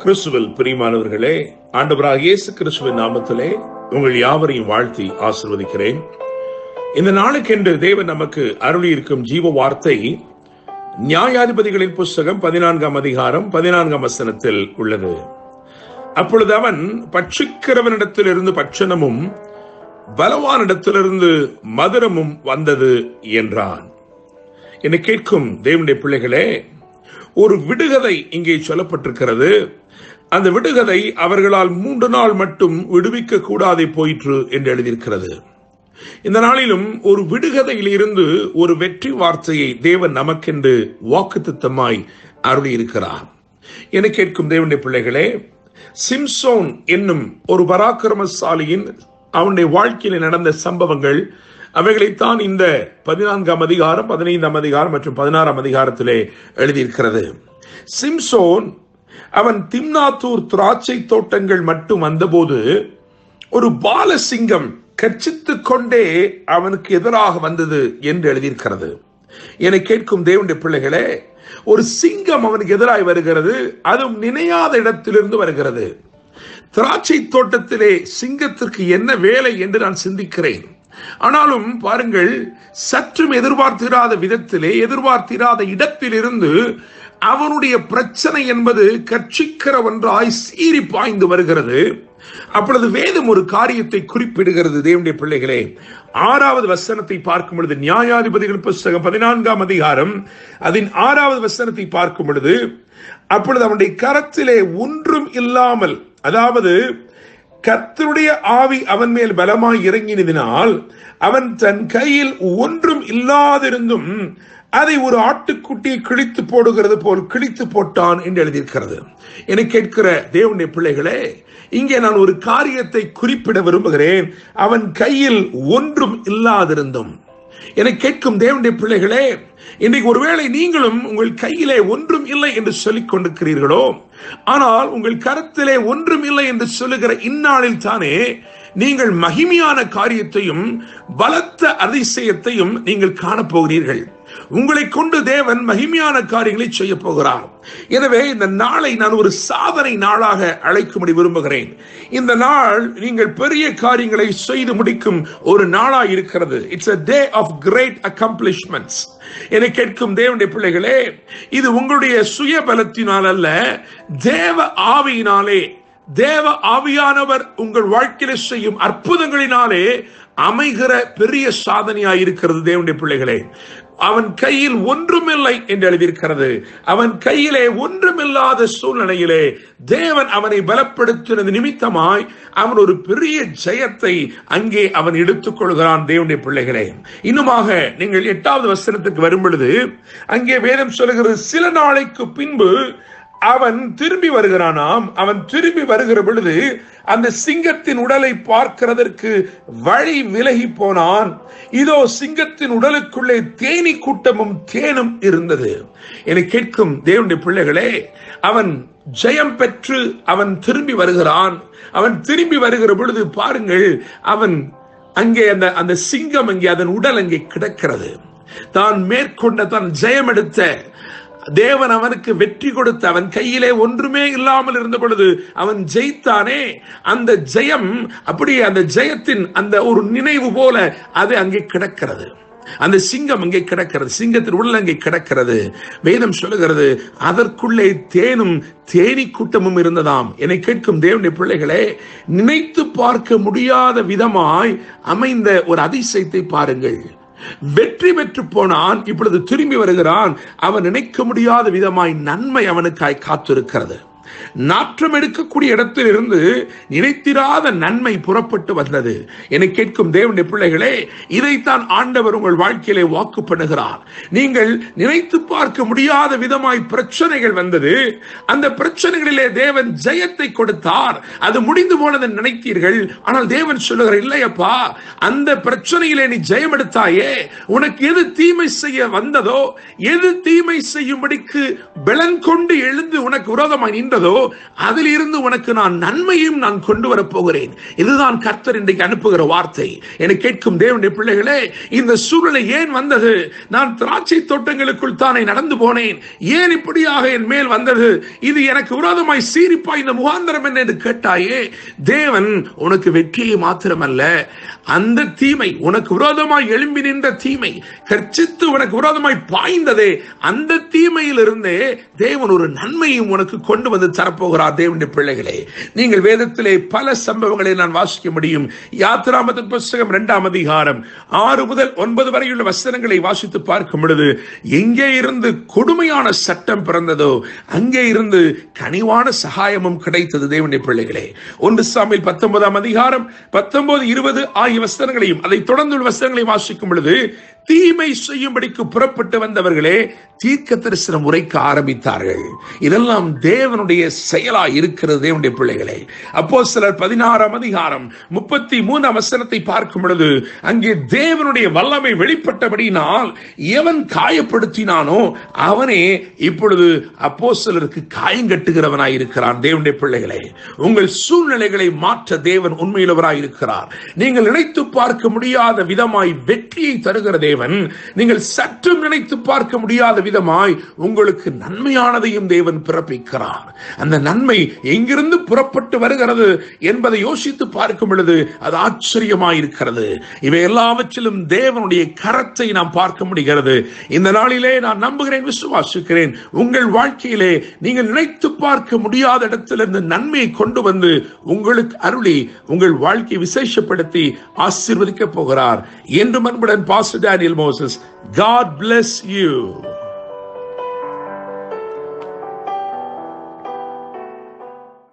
கிறிஸ்துவில் பிரியமானவர்களே, ஆண்டவராகிய இயேசு கிறிஸ்துவின் நாமத்திலே உங்கள் யாவரையும் வாழ்த்தி ஆசீர்வதிக்கிறேன். இந்த நாளுக்கென்று தேவன் நமக்கு அருளி இருக்கும் ஜீவ வார்த்தை நியாயாதிபதிகளின் புஸ்தகம் 14ஆம் அதிகாரம் 14ஆம் வசனத்தில் உள்ளது. அப்பொழுது அவன் பட்சிக்கிறவனிடத்திலிருந்து பட்சணமும் பலவானிடத்திலிருந்து மதுரமும் வந்தது என்றான். என்னை கேட்கும் தேவனுடைய பிள்ளைகளே, ஒரு விடுகதை இங்கே சொல்லப்பட்டிருக்கிறது. அந்த விடுகதை அவர்களால் 3 நாள் மட்டும் விடுவிக்க கூடாதே போயிற்று என்று எழுதியிருக்கிறது. இந்த நாளிலும் ஒரு விடுகதையில் இருந்து ஒரு வெற்றி வார்த்தையை தேவன் நமக்கென்று வாக்குத்தத்தமாய் அருளியிருக்கிறார். என கேட்கும் தேவனுடைய பிள்ளைகளே, சிம்சோன் என்னும் ஒரு பராக்கிரமசாலியின் அவனுடைய வாழ்க்கையில் நடந்த சம்பவங்கள் அவைகளைத்தான் இந்த 14ஆம் அதிகாரம், 15ஆம் அதிகாரம் மற்றும் 16ஆம் அதிகாரத்திலே எழுதியிருக்கிறது. சிம்சோன் அவன் திம்னாத்தூர் திராட்சை தோட்டங்கள் மட்டும் வந்தபோது ஒரு பாலசிங்கம் கர்ச்சித்துக் கொண்டே அவனுக்கு எதிராக வந்தது என்று எழுதியிருக்கிறது. என்னை கேட்கும் தேவனுடைய பிள்ளைகளே, ஒரு சிங்கம் அவனுக்கு எதிராக வருகிறது, அதுவும் நினையாத இடத்திலிருந்து வருகிறது. திராட்சை தோட்டத்திலே சிங்கத்திற்கு என்ன வேலை என்று நான் சிந்திக்கிறேன். ஆனாலும் பாருங்கள், சற்றும் எதிர்பார்த்திராத விதத்திலே, எதிர்பார்த்திராத இடத்திலிருந்து அவனுடைய பிரச்சனை என்பது கட்சிக்கிற ஒன்றாய் சீறி பாய்ந்து வருகிறது. அப்பொழுது வேதம் ஒரு காரியத்தை குறிப்பிடுகிறது. தேவனுடைய பிள்ளைகளே, 6வது வசனத்தை பார்க்கும் பொழுது, நியாயாதிபதிகள் புஸ்தகம் 14ஆம் அதிகாரம் அதன் 6வது வசனத்தை பார்க்கும் பொழுது, அப்பொழுது அவனுடைய கரத்திலே ஒன்றும் இல்லாமல், அதாவது கர்த்தருடைய ஆவி அவன் மேல் பலமாய் இறங்கினதினால் அவன் தன் கையில் ஒன்றும் இல்லாதிருந்தும் அதை ஒரு ஆட்டுக்குட்டியை கிழித்து போடுகிறது போல் கிழித்து போட்டான் என்று எழுதியிருக்கிறது. என கேட்கிற தேவனுடைய பிள்ளைகளே, இங்கே நான் ஒரு காரியத்தை குறிப்பிட விரும்புகிறேன். அவன் கையில் ஒன்றும் இல்லாதிருந்தும். என கேட்கும் தேவனுடைய பிள்ளைகளே, இன்றைக்கு ஒருவேளை நீங்களும் உங்கள் கையிலே ஒன்றும் இல்லை என்று சொல்லிக் கொண்டிருக்கிறீர்களோ, ஆனால் உங்கள் கரத்திலே ஒன்றும் இல்லை என்று சொல்லுகிற இந்நாளில் தானே நீங்கள் மகிமையான காரியத்தையும் பலத்த அதிசயத்தையும் நீங்கள் காணப்போகிறீர்கள். உங்களை கொண்டு தேவன் மகிமையான காரியங்களை செய்ய போகிறார். எனவே இந்த நாளை நான் ஒரு சாதனை நாளாக அழைக்கும்படி விரும்புகிறேன். இந்த நாள் நீங்கள் பெரிய காரியங்களை செய்து முடிக்கும் ஒரு நாளாக இருக்கிறது. It's a day of great accomplishments. என்னை கேட்கும் தேவனுடைய பிள்ளைகளே, இது உங்களுடைய சுய பலத்தினால் அல்ல, தேவ ஆவியினாலே, தேவ ஆவியானவர் உங்கள் வாழ்க்கையில செய்யும் அற்புதங்களினாலே அமைகிற பெரிய சாதனையாய் இருக்கிறது. தேவனுடைய பிள்ளைகளே, அவன் கையில் ஒன்றுமில்லை என்று எழுதியிருக்கிறது. அவன் கையிலே ஒன்றுமில்லாத சூழ்நிலையிலே தேவன் அவனை பலப்படுத்தினது நிமித்தமாய் அவன் ஒரு பெரிய ஜெயத்தை அங்கே அவன் எடுத்துக் கொள்கிறான். தேவனுடைய பிள்ளைகளே, இன்னுமாக நீங்கள் 8வது வசனத்துக்கு வரும் பொழுது அங்கே வேதம் சொல்லுகிறது, சில நாளைக்கு பின்பு அவன் திரும்பி வருகிறானாம். அவன் திரும்பி வருகிற பொழுது அந்த சிங்கத்தின் உடலை பார்க்கிறதற்கு வழி விலகி போனான். இதோ சிங்கத்தின் உடலுக்குள்ளே தேனீ கூட்டமும் தேனும் இருந்தது. என கேட்கும் தேவனுடைய பிள்ளைகளே, அவன் ஜெயம் பெற்று அவன் திரும்பி வருகிறான். அவன் திரும்பி வருகிற பொழுது பாருங்கள், அவன் அங்கே அந்த சிங்கம் அங்கே அதன் உடல் அங்கே கிடக்கிறது. தான் மேற்கொண்ட, தான் ஜெயம் எடுத்த தேவன் அவனுக்கு வெற்றி கொடுத்த, அவன் கையிலே ஒன்றுமே இல்லாமல் இருந்த பொழுது அவன் ஜெயித்தானே, அந்த ஜெயம் அப்படியே அந்த ஜெயத்தின் அந்த ஒரு நினைவு போல அது அங்கே கிடக்கிறது. அந்த சிங்கம் அங்கே கிடக்கிறது, சிங்கத்தின் உடல் அங்கே கிடக்கிறது. வேதம் சொல்லுகிறது, அதற்குள்ளே தேனும் தேனீ கூட்டமும் இருந்ததாம். என்னை கேட்கும் தேவனுடைய பிள்ளைகளே, நினைத்து பார்க்க முடியாத விதமாய் அமைந்த ஒரு அதிசயத்தை பாருங்கள். வெற்றி பெற்று போனான், இப்பொழுது திரும்பி வருகிறான். அவன் நினைக்க முடியாத விதமாய் நன்மை அவனுக்காய் காத்திருக்கிறது. நாற்றம் எடுக்கக்கூடிய இடத்தில் இருந்து நினைத்திராத நன்மை புறப்பட்டு வந்தது. என கேட்கும் தேவனுடைய பிள்ளைகளே, இதைத்தான் ஆண்டவர் உங்கள் வாழ்க்கையிலே வாக்கு பண்ணுகிறார். நீங்கள் நினைத்து பார்க்க முடியாத விதமாய் பிரச்சனைகள் வந்தது. அந்த பிரச்சனைகளிலே தேவன் ஜெயத்தை கொடுத்தார். அது முடிந்து போனதை நினைத்தீர்கள். ஆனால் தேவன் சொல்லுகிற, இல்லையப்பா, அந்த பிரச்சனையிலே நீ ஜெயம் எடுத்தாயே, உனக்கு எது தீமை செய்ய வந்ததோ, எது தீமை செய்யும்படிக்கு பலன் கொண்டு எழுந்து உனக்கு விரோதமாய் நின்றதோ, இருக்கிறதோ அதில் இருந்து உனக்கு நான் நன்மையும் நான் கொண்டு வரப்போகிறேன். இதுதான் கர்த்தர் இன்றைக்கு அனுப்புகிற வார்த்தை. என கேட்கும் தேவனுடைய பிள்ளைகளே, இந்த சூழ்நிலை ஏன் வந்தது? நான் திராட்சை தோட்டங்களுக்குள் தானே நடந்து போனேன், ஏன் இப்படியாக என் மேல் வந்தது? இது எனக்கு விரோதமாய் சீரிப்பாய் இந்த முகாந்திரம் என்ன என்று கேட்டாயே, தேவன் உனக்கு வெற்றியை மாத்திரமல்ல, அந்த தீமை உனக்கு விரோதமாய் எழும்பி நின்ற தீமை, கர்ச்சித்து உனக்கு விரோதமாய் பாய்ந்ததே, அந்த தீமையிலிருந்தே தேவன் ஒரு நன்மையும் உனக்கு கொண்டு வந்து தரப்போகிறார். தேவனுடைய பிள்ளைகளே, நீங்கள் வேதத்திலே பல சம்பவங்களை நான் வாசிக்க முடியும். யாத்திராமத்தின் புத்தகம் 2ஆம் அதிகாரம் 6 முதல் 9 வரையுள்ள வசனங்களை வாசித்து பார்க்கும் பொழுது, எங்கே இருந்து கொடுமையான சட்டம் பிறந்ததோ அங்கே இருந்து கனிவான சகாயமும் கிடைத்தது. தேவனுடைய பிள்ளைகளே, 1 சாமுவேல் 19ஆம் அதிகாரம் 19, 20 ஆகிய வசனங்களையும் அதை தொடர்ந்து வசனங்களை வாசிக்கும் பொழுது, தீமை செய்யும்படிக்கு புறப்பட்டு வந்தவர்களே தீர்க்க தரிசனம் உரைக்க ஆரம்பித்தார்கள். இதெல்லாம் தேவனுடைய செயலா இருக்கிறது. தேவனுடைய பிள்ளைகளே, அப்போஸ்தலர் 16ஆம் அதிகாரம் 33ஆம் வசனத்தை பார்க்கும் பொழுது, அங்கே தேவனுடைய வல்லமை வெளிப்பட்டபடியினால் எவன் காயப்படுத்தினானோ அவனே இப்பொழுது அப்போஸ்தலருக்கு காயங்கட்டுகிறவனாய் இருக்கிறான். தேவனுடைய பிள்ளைகளே, உங்கள் சூழ்நிலைகளை மாற்ற தேவன் உண்மையுள்ளவராய் இருக்கிறார். நீங்கள் நினைத்து பார்க்க முடியாத விதமாய் வெற்றியை தருகிற தேவன், நீங்கள் சற்றும் நினைத்து பார்க்க முடியாத விதமாய் உங்களுக்கு நன்மையானதையும் தேவன் பிறப்பிக்கிறார். அந்த நன்மை எங்கிருந்து புறப்பட்டு வருகிறது என்பதை யோசித்து பார்க்கும் பொழுது அது ஆச்சரியமாயிருக்கிறது. இவை எல்லாவற்றிலும் தேவனுடைய கரத்தை நாம் பார்க்க முடிகிறது. இந்த நாளிலே நான் நம்புகிறேன், விசுவாசிக்கிறேன், உங்கள் வாழ்க்கையிலே நீங்கள் நினைத்து பார்க்க முடியாத இடத்திலிருந்து நன்மையை கொண்டு வந்து உங்களுக்கு அருளி உங்கள் வாழ்க்கையை விசேஷப்படுத்தி ஆசீர்வதிக்க போகிறார். என்று அன்புடன் pastor Daniel Moses. God bless you.